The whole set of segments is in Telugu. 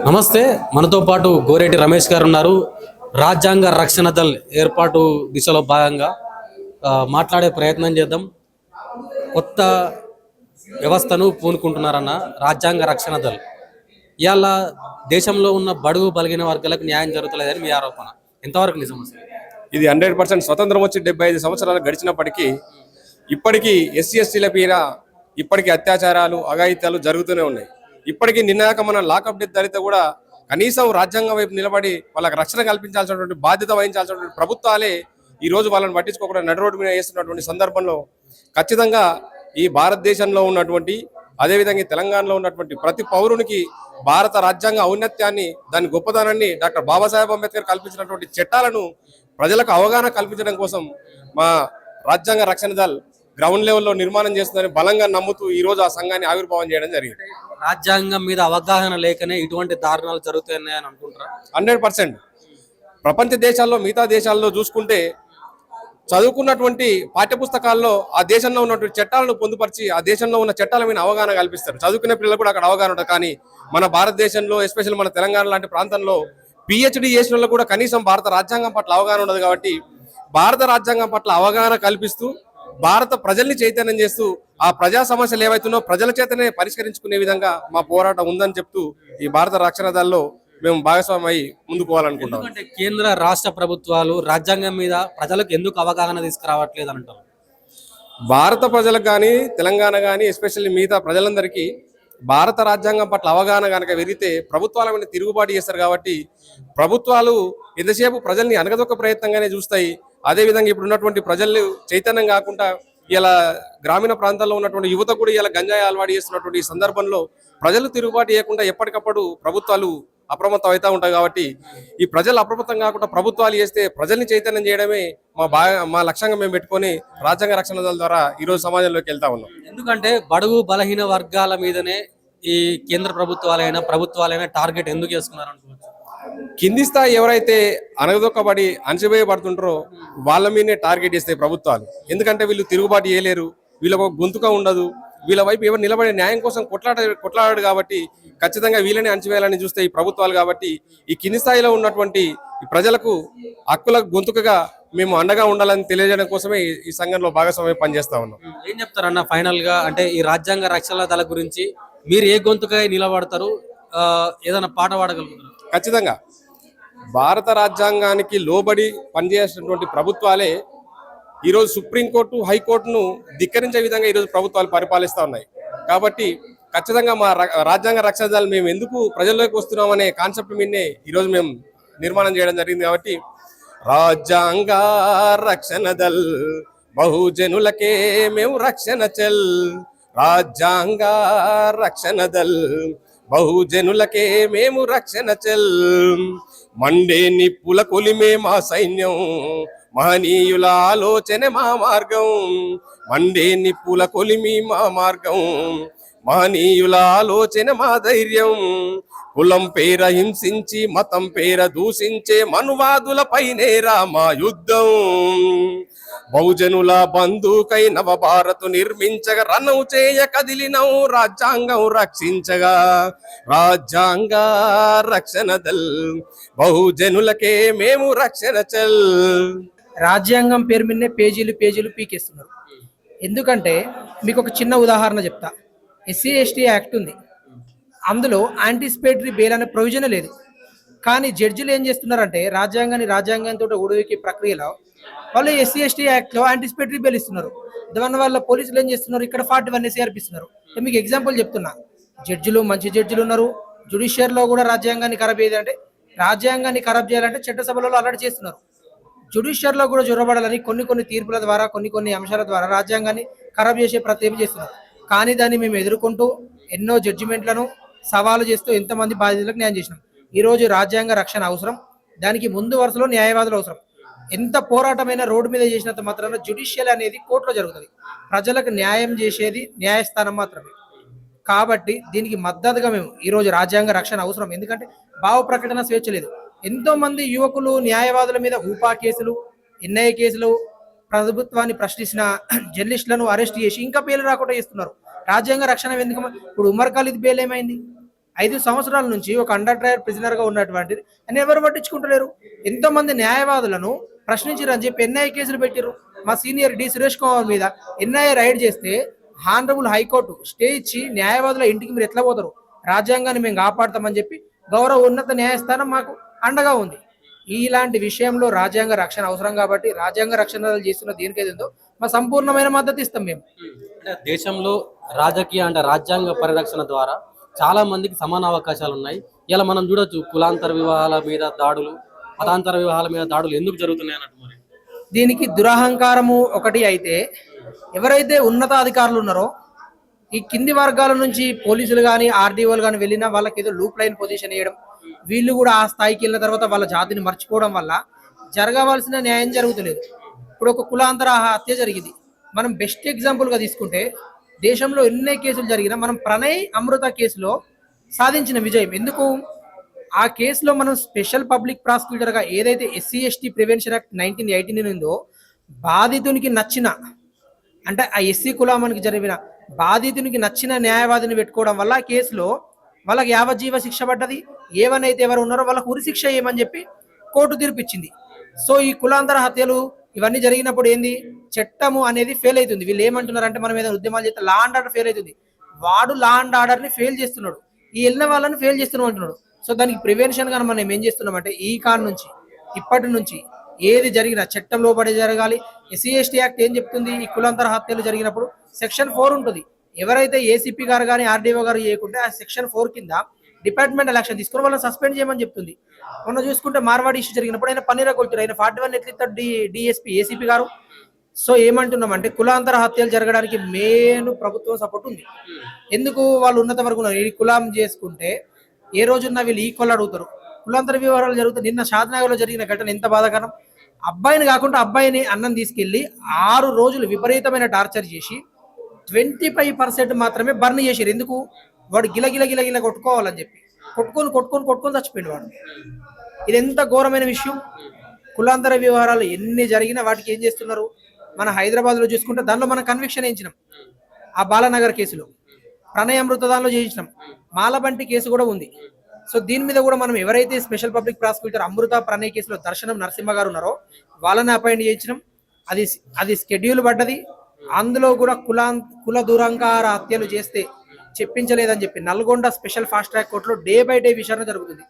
నమస్తే. మనతో పాటు గోరేటి రమేష్ గారు ఉన్నారు. రాజ్యాంగ రక్షణ దళ్ ఏర్పాటు దిశలో భాగంగా మాట్లాడే ప్రయత్నం చేద్దాం. కొత్త వ్యవస్థను పూనుకుంటున్నారన్న రాజ్యాంగ రక్షణ దళ్ ఇవాళ దేశంలో ఉన్న బడుగు బలిగిన వర్గాలకు న్యాయం జరుగుతలేదని మీ ఆరోపణ ఎంతవరకు నిజం? ఇది 100% స్వతంత్రం వచ్చి 75 సంవత్సరాలు గడిచినప్పటికీ ఇప్పటికీ ఎస్సీ ఎస్టీల మీద ఇప్పటికీ అత్యాచారాలు అఘాయిత్యాలు జరుగుతూనే ఉన్నాయి. ఇప్పటికీ నిన్నాక మన లాకప్ డెత్ దళిత కూడా కనీసం రాజ్యాంగం వైపు నిలబడి వాళ్ళకి రక్షణ కల్పించాల్సినటువంటి బాధ్యత వహించాల్సినటువంటి ప్రభుత్వాలే ఈ రోజు వాళ్ళని పట్టించుకోకుండా నడి రోడ్డు మీద వేస్తున్నటువంటి సందర్భంలో ఖచ్చితంగా ఈ భారతదేశంలో ఉన్నటువంటి అదేవిధంగా తెలంగాణలో ఉన్నటువంటి ప్రతి పౌరునికి భారత రాజ్యాంగ ఔన్నత్యాన్ని దాని గొప్పదనాన్ని డాక్టర్ బాబాసాహెబ్ అంబేద్కర్ కల్పించినటువంటి చట్టాలను ప్రజలకు అవగాహన కల్పించడం కోసం మా రాజ్యాంగ రక్షణ దళ్ గ్రౌండ్ లెవెల్లో నిర్మాణం చేస్తుందని బలంగా నమ్ముతూ ఈ రోజు ఆ సంఘాన్ని ఆవిర్భావం చేయడం జరిగింది. రాజ్యాంగం మీద అవగాహన లేకనే ఇటువంటి దారుణాలు జరుగుతున్నాయని అనుకుంటారా? 100%. ప్రపంచ దేశాల్లో మిగతా దేశాల్లో చూసుకుంటే చదువుకున్నటువంటి పాఠ్యపుస్తకాల్లో ఆ దేశంలో ఉన్నటువంటి చట్టాలను పొందుపరిచి ఆ దేశంలో ఉన్న చట్టాల మీద అవగాహన కల్పిస్తారు. చదువుకునే పిల్లలు కూడా అక్కడ అవగాహన ఉంటుంది. కానీ మన భారతదేశంలో ఎస్పెషల్ మన తెలంగాణ లాంటి ప్రాంతంలో పిహెచ్డి చేసిన వాళ్ళు కూడా కనీసం భారత రాజ్యాంగం పట్ల అవగాహన ఉండదు. కాబట్టి భారత రాజ్యాంగం పట్ల అవగాహన కల్పిస్తూ భారత ప్రజల్ని చైతన్యం చేస్తూ ఆ ప్రజా సమస్యలు ఏవైతున్నాయో ప్రజల చేతనే పరిష్కరించుకునే విధంగా మా పోరాటం ఉందని చెప్తూ ఈ భారత రక్షణ దళలో మేము భాగస్వామి అయి ముందుకు పోవాలనుకుంటాం. కేంద్ర రాష్ట్ర ప్రభుత్వాలు రాజ్యాంగం మీద ప్రజలకు ఎందుకు అవగాహన తీసుకురావట్లేదు అంటారు? భారత ప్రజలకు కానీ తెలంగాణ కానీ ఎస్పెషల్లీ మిగతా ప్రజలందరికీ భారత రాజ్యాంగం పట్ల అవగాహన కనుక పెరిగితే ప్రభుత్వాల మీద తిరుగుబాటు చేస్తారు. కాబట్టి ప్రభుత్వాలు ఎంతసేపు ప్రజల్ని అనగదొక్క ప్రయత్నంగానే చూస్తాయి. అదేవిధంగా ఇప్పుడు ఉన్నటువంటి ప్రజలు చైతన్యం కాకుండా ఇలా గ్రామీణ ప్రాంతాల్లో ఉన్నటువంటి యువత కూడా ఇలా గంజాయి అలవాటు చేస్తున్నటువంటి ఈ సందర్భంలో ప్రజలు తిరుగుబాటు చేయకుండా ఎప్పటికప్పుడు ప్రభుత్వాలు అప్రమత్తం అవుతూ ఉంటాయి. కాబట్టి ఈ ప్రజలు అప్రమత్తం కాకుండా ప్రభుత్వాలు చేస్తే ప్రజల్ని చైతన్యం చేయడమే మా లక్ష్యంగా మేము పెట్టుకొని రాజ్యాంగ రక్షణ దళ ద్వారా ఈరోజు సమాజంలోకి వెళ్తా ఉన్నాం. ఎందుకంటే బడుగు బలహీన వర్గాల మీదనే ఈ కేంద్ర ప్రభుత్వాలైనా టార్గెట్ ఎందుకు చేసుకున్నారు అనుకోవచ్చు? కింది స్థాయి ఎవరైతే అనగదొక్కబడి అణచివేయబడుతుంటారో వాళ్ళ మీదనే టార్గెట్ చేస్తాయి ప్రభుత్వాలు. ఎందుకంటే వీళ్ళు తిరుగుబాటు చేయలేరు, వీళ్ళకు గొంతుక ఉండదు, వీళ్ళ వైపు ఎవరు నిలబడే న్యాయం కోసం కొట్లాడాడు. కాబట్టి ఖచ్చితంగా వీళ్ళని అణచివేయాలని చూస్తే ఈ ప్రభుత్వాలు. కాబట్టి ఈ కింది స్థాయిలో ఉన్నటువంటి ఈ ప్రజలకు హక్కుల గొంతుకగా మేము అండగా ఉండాలని తెలియజేయడం కోసమే ఈ సంఘంలో భాగస్వామ్యం పనిచేస్తా ఉన్నాం. ఏం చెప్తారన్న ఫైనల్ గా? అంటే ఈ రాజ్యాంగ రక్షణ దళ గురించి మీరు ఏ గొంతుగా నిలబడతారు? ఏదైనా పాట పాడగలుగుతారు? ఖచ్చితంగా భారత రాజ్యాంగానికి లోబడి పనిచేసినటువంటి ప్రభుత్వాలే ఈరోజు సుప్రీంకోర్టు హైకోర్టును ధిక్కరించే విధంగా ఈరోజు ప్రభుత్వాలు పరిపాలిస్తూ ఉన్నాయి. కాబట్టి ఖచ్చితంగా మా రాజ్యాంగ రక్షణ దళం మేము ఎందుకు ప్రజల్లోకి వస్తున్నాం అనే కాన్సెప్ట్ మీదనే ఈరోజు మేము నిర్మాణం చేయడం జరిగింది. కాబట్టి రాజ్యాంగ రక్షణ దళ్ బహుజనులకే మేము రక్షణ చల్, రాజ్యాంగ రక్షణ దళ్ బహుజనులకే మేము రక్షణ చల్, మండే నిప్పుల కొలిమే మా సైన్యం, మహనీయుల ఆలోచన మా మార్గం, మండే నిప్పుల కొలిమి మా మార్గం, మహనీయుల ఆలోచన మా ధైర్యం, కులం పేర హింసించి మతం పేర దూషించే మనువాదులపైనేరా మా యుద్ధం, బహుజనుల బంధుకై నవభారత్ నిర్మించగా రణం చేయ కదిలినౌ రాజ్యాంగం రక్షించగా, రాజ్యాంగ రక్షణ దళ్ బహుజనులకే మేము రక్షణ చల్. రాజ్యాంగం పేరు మీదనే పేజీలు పీకేస్తున్నారు. ఎందుకంటే మీకు ఒక చిన్న ఉదాహరణ చెప్తా. ఎస్సీ ఎస్టీ యాక్ట్ ఉంది, అందులో యాంటిసిపేటరీ బెయిల్ అనే ప్రొవిజన్ లేదు. కానీ జడ్జిలు ఏం చేస్తున్నారంటే రాజ్యాంగంతో ఉడవికి ప్రక్రియలో వాళ్ళు ఎస్సీ ఎస్టీ యాక్ట్లో యాంటిసిపేటరీ బెయిల్ ఇస్తున్నారు. దానివల్ల పోలీసులు ఏం చేస్తున్నారు, ఇక్కడ 41 SCRP ఇస్తున్నారు. మీకు ఎగ్జాంపుల్ చెప్తున్నా, మంచి జడ్జిలు ఉన్నారు. జ్యుడిషియర్లో కూడా రాజ్యాంగాన్ని ఖరాబ్ చేయాలంటే రాజ్యాంగాన్ని ఖరాబ్ చేయాలంటే చట్టసభలలో అలర్ట్ చేస్తున్నారు. జ్యుడిషియర్లో కూడా జొరబడాలని కొన్ని తీర్పుల ద్వారా కొన్ని అంశాల ద్వారా రాజ్యాంగాన్ని ఖరాబ్ చేసే ప్రయత్నం చేస్తున్నారు. కానీ దాన్ని మేము ఎదుర్కొంటూ ఎన్నో జడ్జిమెంట్లను సవాలు చేస్తూ ఎంతమంది బాధితులకు న్యాయం చేసినాం. ఈరోజు రాజ్యాంగ రక్షణ అవసరం, దానికి ముందు వరుసలో న్యాయవాదులు అవసరం. ఎంత పోరాటమైన రోడ్డు మీద చేసినంత మాత్రాన జ్యుడిషియల్ అనేది కోర్టులో జరుగుతుంది. ప్రజలకు న్యాయం చేసేది న్యాయస్థానం మాత్రమే. కాబట్టి దీనికి మద్దతుగా మేము ఈరోజు రాజ్యాంగ రక్షణ అవసరం. ఎందుకంటే భావ ప్రకటన స్వేచ్ఛ లేదు. ఎంతో మంది యువకులు న్యాయవాదుల మీద ఊపా కేసులు, ఎన్ఐఏ కేసులు, ప్రభుత్వాన్ని ప్రశ్నించిన జర్నలిస్టులను అరెస్ట్ చేసి ఇంకా బెయిల్ రాకుండా చేస్తున్నారు. రాజ్యాంగ రక్షణ ఎందుకు? ఇప్పుడు ఉమర్ ఖాలిద్ బెయిల్ ఏమైంది? 5 సంవత్సరాల నుంచి ఒక అండర్ ట్రయల్ ప్రిజనర్ గా ఉన్నటువంటి అని ఎవరు పట్టించుకుంటలేరు. ఎంతో మంది న్యాయవాదులను ప్రశ్నించారని చెప్పి ఎన్ఐఏ కేసులు పెట్టారు. మా సీనియర్ డి సురేష్ కుమార్ మీద ఎన్ఐఏ రైడ్ చేస్తే హానరబుల్ హైకోర్టు స్టే ఇచ్చి న్యాయవాదుల ఇంటికి మీరు ఎట్లా పోతారు, రాజ్యాంగాన్ని మేము కాపాడతామని చెప్పి గౌరవ ఉన్నత న్యాయస్థానం మాకు అండగా ఉంది. ఇలాంటి విషయంలో రాజ్యాంగ రక్షణ అవసరం కాబట్టి రాజ్యాంగ రక్షణ చేస్తున్న దేనికైతుందో మా సంపూర్ణమైన మద్దతు ఇస్తాం మేము. అంటే దేశంలో రాజకీయ అంటే రాజ్యాంగ పరిరక్షణ ద్వారా చాలా మందికి సమాన అవకాశాలు ఉన్నాయి. ఇలా మనం చూడొచ్చు కులాంతర వివాహాల మీద దాడులు, మతాంతర వివాహాల మీద దాడులు ఎందుకు జరుగుతున్నాయి అన్నట్టు. మరి దీనికి దురహంకారము ఒకటి అయితే, ఎవరైతే ఉన్నతాధికారులు ఉన్నారో ఈ కింది వర్గాల నుంచి పోలీసులు కానీ ఆర్డీఓలు కానీ వెళ్ళినా వాళ్ళకి ఏదో లూప్ లైన్ పొజిషన్ వేయడం, వీళ్ళు కూడా ఆ స్థాయికి వెళ్ళిన తర్వాత వాళ్ళ జాతిని మర్చిపోవడం వల్ల జరగవలసిన న్యాయం జరుగుతలేదు. ఇప్పుడు ఒక కులాంతర హత్య జరిగింది. మనం బెస్ట్ ఎగ్జాంపుల్గా తీసుకుంటే దేశంలో ఎన్ని కేసులు జరిగినా మనం ప్రణయ్ అమృత కేసులో సాధించిన విజయం ఎందుకు? ఆ కేసులో మనం స్పెషల్ పబ్లిక్ ప్రాసిక్యూటర్గా ఏదైతే ఎస్సీ ఎస్టీ ప్రివెన్షన్ యాక్ట్ 1989 ఉందో, బాధితునికి నచ్చిన అంటే ఆ ఎస్సీ కులామానికి జరిగిన బాధితునికి నచ్చిన న్యాయవాదిని పెట్టుకోవడం వల్ల ఆ కేసులో వాళ్ళకి యావజ్జీవ శిక్ష పడ్డది. ఏవనైతే ఎవరు ఉన్నారో వాళ్ళకు ఉరి శిక్ష ఏమని చెప్పి కోర్టు తీర్పిచ్చింది. సో ఈ కులాంతర హత్యలు ఇవన్నీ జరిగినప్పుడు ఏంది, చట్టము అనేది ఫెయిల్ అవుతుంది. వీళ్ళు ఏమంటున్నారంటే మనం ఏదైనా ఉద్యమాలు చేస్తే లా అండ్ ఆర్డర్ ఫెయిల్ అవుతుంది. వాడు లా అండ్ ఆర్డర్ని ఫెయిల్ చేస్తున్నాడు, ఈ వెళ్ళిన వాళ్ళని ఫెయిల్ చేస్తున్నాం అంటున్నాడు. సో దానికి ప్రివెన్షన్ గా మనం ఏం చేస్తున్నామంటే ఈ కాన్ నుంచి ఇప్పటి నుంచి ఏది జరిగినా చట్టం లోబడి జరగాలి. ఎస్సీ ఎస్టీ యాక్ట్ ఏం చెప్తుంది, ఈ కులాంతర హత్యలు జరిగినప్పుడు సెక్షన్ 4 ఉంటుంది. ఎవరైతే ఏసీపీ గారు కానీ ఆర్డీఓ గారు చేయకుంటే ఆ సెక్షన్ 4 కింద డిపార్ట్మెంటల్ యాక్షన్ తీసుకుని వాళ్ళని సస్పెండ్ చేయమని చెప్తుంది. మొన్న చూసుకుంటే మార్వాడి ఇష్యూ జరిగినప్పుడు ఆయన పన్నీరా కొడుతారు, ఆయన 41 ఎట్లా ఇస్తాడు డిఎస్పీ ఏసీపీ గారు. సో ఏమంటున్నామంటే కులాంతర హత్యలు జరగడానికి మెయిన్ ప్రభుత్వం సపోర్ట్ ఉంది. ఎందుకు వాళ్ళు ఉన్నత వరకు ఉన్నారు. ఈ కులం చేసుకుంటే ఏ రోజున్నా వీళ్ళు ఈక్వల్ అడుగుతారు. కులాంతర వ్యవహారాలు జరుగుతాయి. నిన్న షాద్నగర్లో జరిగిన ఘటన ఎంత బాధాకరం. అబ్బాయిని కాకుండా అబ్బాయిని అన్నం తీసుకెళ్లి 6 రోజులు విపరీతమైన టార్చర్ చేసి 25% మాత్రమే బర్న్ చేశారు. ఎందుకు? వాడు గిల కొట్టుకోవాలని చెప్పి కొట్టుకొని చచ్చిపోయింది వాడు. ఇది ఎంత ఘోరమైన విషయం. కులాంతర వ్యవహారాలు ఎన్ని జరిగినా వాటికి ఏం చేస్తున్నారు. మన హైదరాబాద్లో చూసుకుంటే దానిలో మనం కన్విక్షన్ వేయించినాం. ఆ బాలనగర్ కేసులో ప్రణయ్ అమృత దానిలో చేయించినాం. మాలబంటి కేసు కూడా ఉంది. సో దీని మీద కూడా మనం ఎవరైతే స్పెషల్ పబ్లిక్ ప్రాసిక్యూటర్ అమృత ప్రణయ్ కేసులో దర్శనం నరసింహ గారు ఉన్నారో వాళ్ళని అపాయింట్ చేయించినాం. అది స్కెడ్యూల్ పడ్డది. అందులో కూడా కుల దురంకార హత్యలు చేస్తే చెప్పించలేదని చెప్పి నల్గొండ స్పెషల్ ఫాస్ట్ ట్రాక్ కోర్టులో డే బై డే విచారణ జరుగుతుంది.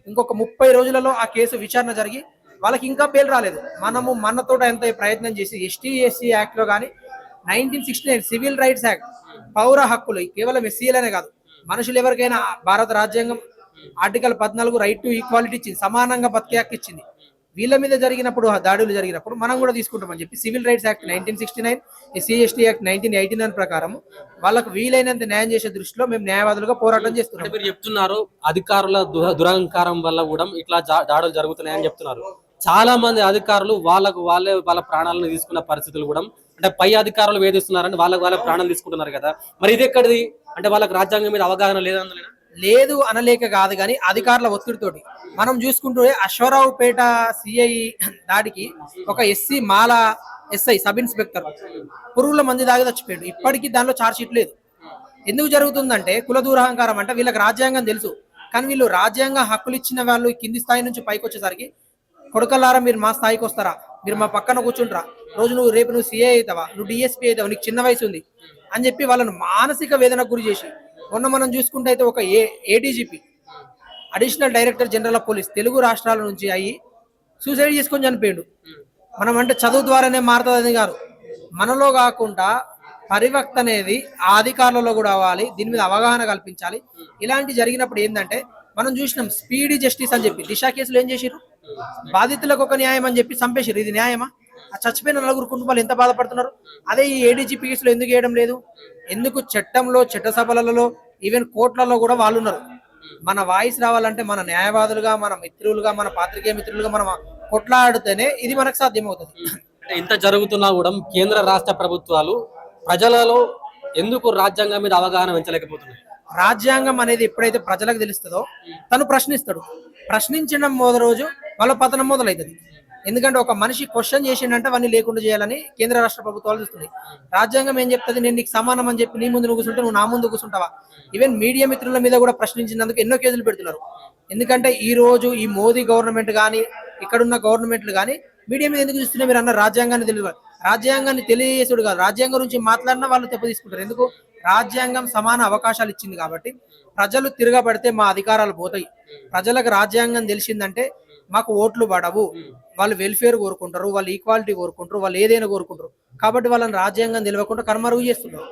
ఇంకొక 30 రోజులలో ఆ కేసు విచారణ జరిగి వాళ్ళకి ఇంకా బెయిల్ రాలేదు. మనము మనతోట ఎంత ప్రయత్నం చేసి ఎస్టీ ఎస్సీ యాక్ట్లో కానీ 1969 సివిల్ రైట్స్ యాక్ట్ పౌర హక్కులు కేవలం ఎస్సీలనే కాదు, మనుషులు ఎవరికైనా భారత రాజ్యాంగం ఆర్టికల్ 14 రైట్ టు ఈక్వాలిటీ ఇచ్చింది, సమానంగా బతికే హక్కు ఇచ్చింది. వీళ్ళ మీద జరిగినప్పుడు దాడులు జరిగినప్పుడు మనం కూడా తీసుకుంటామని చెప్పి civil rights act 1969 SC ST act 1989 ప్రకారం వాళ్ళకు వీలైనంత న్యాయం చేసే దృష్టిలో మేము న్యాయవాదులుగా పోరాటం చేస్తున్నాం. మీరు చెప్తున్నారు అధికారుల దురహంకారం వల్ల కూడా ఇట్లా దాడులు జరుగుతున్నాయని చెప్తున్నారు. చాలా మంది అధికారులు వాళ్ళ ప్రాణాలను తీసుకున్న పరిస్థితులు కూడా, అంటే పై అధికారులు వేధిస్తున్నారని వాళ్ళ ప్రాణాలు తీసుకుంటున్నారు కదా. మరి ఇది ఎక్కడిది? అంటే వాళ్ళకి రాజ్యాంగం మీద అవగాహన లేదందులేనా? లేదు అనలేక కాదు, కానీ అధికారుల ఒత్తిడితోటి మనం చూసుకుంటూ అశ్వరావుపేట సిఐ దాడికి ఒక ఎస్సీ మాల ఎస్ఐ సబ్ ఇన్స్పెక్టర్ పురుగుల మంది దాగి చచ్చిపోయాడు. ఇప్పటికీ దానిలో ఛార్జ్ షీట్ లేదు. ఎందుకు జరుగుతుందంటే కుల దూరహంకారం. అంటే వీళ్ళకి రాజ్యాంగం తెలుసు, కానీ వీళ్ళు రాజ్యాంగ హక్కులు ఇచ్చిన వాళ్ళు కింది స్థాయి నుంచి పైకి వచ్చేసరికి కొడుకల్లారా మీరు మా స్థాయికి వస్తారా, మీరు మా పక్కన కూర్చుంటారా, రేపు నువ్వు సిఐ అవుతావా, నువ్వు డిఎస్పీ అవుతావా, నీకు చిన్న వయసు ఉంది అని చెప్పి వాళ్ళను మానసిక వేదనకు గురి చేసి మొన్న మనం చూసుకుంటే అయితే ఒక ADGP additional director general of police Telugu రాష్ట్రాల నుంచి అయ్యి సూసైడ్ చేసుకొని చనిపోయాడు. మనం అంటే చదువు ద్వారానే మారుతుందని కాదు, మనలో కాకుండా పరివక్త అనేది ఆ అధికారులలో కూడా అవ్వాలి. దీని మీద అవగాహన కల్పించాలి. ఇలాంటి జరిగినప్పుడు ఏంటంటే మనం చూసినాం స్పీడీ జస్టిస్ అని చెప్పి దిశ కేసులు ఏం చేసిరు, బాధితులకు ఒక న్యాయం అని చెప్పి చంపేసారు. ఇది న్యాయమా? ఆ చచ్చిపోయిన 4 కుటుంబాలు ఎంత బాధపడుతున్నారు. అదే ఈ ఏడీజీపీ కేసులో ఎందుకు చేయడం లేదు? ఎందుకు చట్టంలో చట్టసభలలో ఈవెన్ కోర్టులలో కూడా వాళ్ళు ఉన్నారు. మన వాయిస్ రావాలంటే మన న్యాయవాదులుగా, మన మిత్రులుగా, మన పాత్రికేయ మిత్రులుగా మనం కొట్లాడితేనే ఇది మనకు సాధ్యమవుతుంది. అంటే ఇంత జరుగుతున్నా కూడా కేంద్ర రాష్ట్ర ప్రభుత్వాలు ప్రజలలో ఎందుకు రాజ్యాంగం మీద అవగాహన పెంచలేకపోతున్నాయి? రాజ్యాంగం అనేది ఎప్పుడైతే ప్రజలకు తెలుస్తుందో తను ప్రశ్నిస్తాడు. ప్రశ్నించడం రోజు వాళ్ళ పతనం మొదలవుతుంది. ఎందుకంటే ఒక మనిషి క్వశ్చన్ చేసిండంటే అవన్నీ లేకుండా చేయాలని కేంద్ర రాష్ట్ర ప్రభుత్వాలు చూస్తున్నాయి. రాజ్యాంగం ఏం చెప్తుంది, నేను నీకు సమానం అని చెప్పి నీ ముందు నువ్వు కూర్చుంటే నువ్వు నా ముందు కూర్చుంటావా? ఈవెన్ మీడియా మిత్రుల మీద కూడా ప్రశ్నించినందుకు ఎన్నో కేసులు పెడుతున్నారు. ఎందుకంటే ఈ రోజు ఈ మోదీ గవర్నమెంట్ కానీ ఇక్కడున్న గవర్నమెంట్లు కానీ మీడియా మీద ఎందుకు చూస్తున్నా మీరు అన్న రాజ్యాంగాన్ని తెలియదు. రాజ్యాంగాన్ని తెలియజేసుడు కాదు, రాజ్యాంగం గురించి మాట్లాడినా వాళ్ళు దెబ్బ తీసుకుంటారు. ఎందుకు? రాజ్యాంగం సమాన అవకాశాలు ఇచ్చింది కాబట్టి ప్రజలు తిరగబడితే మా అధికారాలు పోతాయి. ప్రజలకు రాజ్యాంగం తెలిసిందంటే మాకు ఓట్లు పడవు, వాళ్ళు వెల్ఫేర్ కోరుకుంటారు, వాళ్ళు ఈక్వాలిటీ కోరుకుంటారు, వాళ్ళు ఏదైనా కోరుకుంటారు. కాబట్టి వాళ్ళని రాజ్యాంగం తెలియకుండా కర్మరుగు చేస్తున్నారు.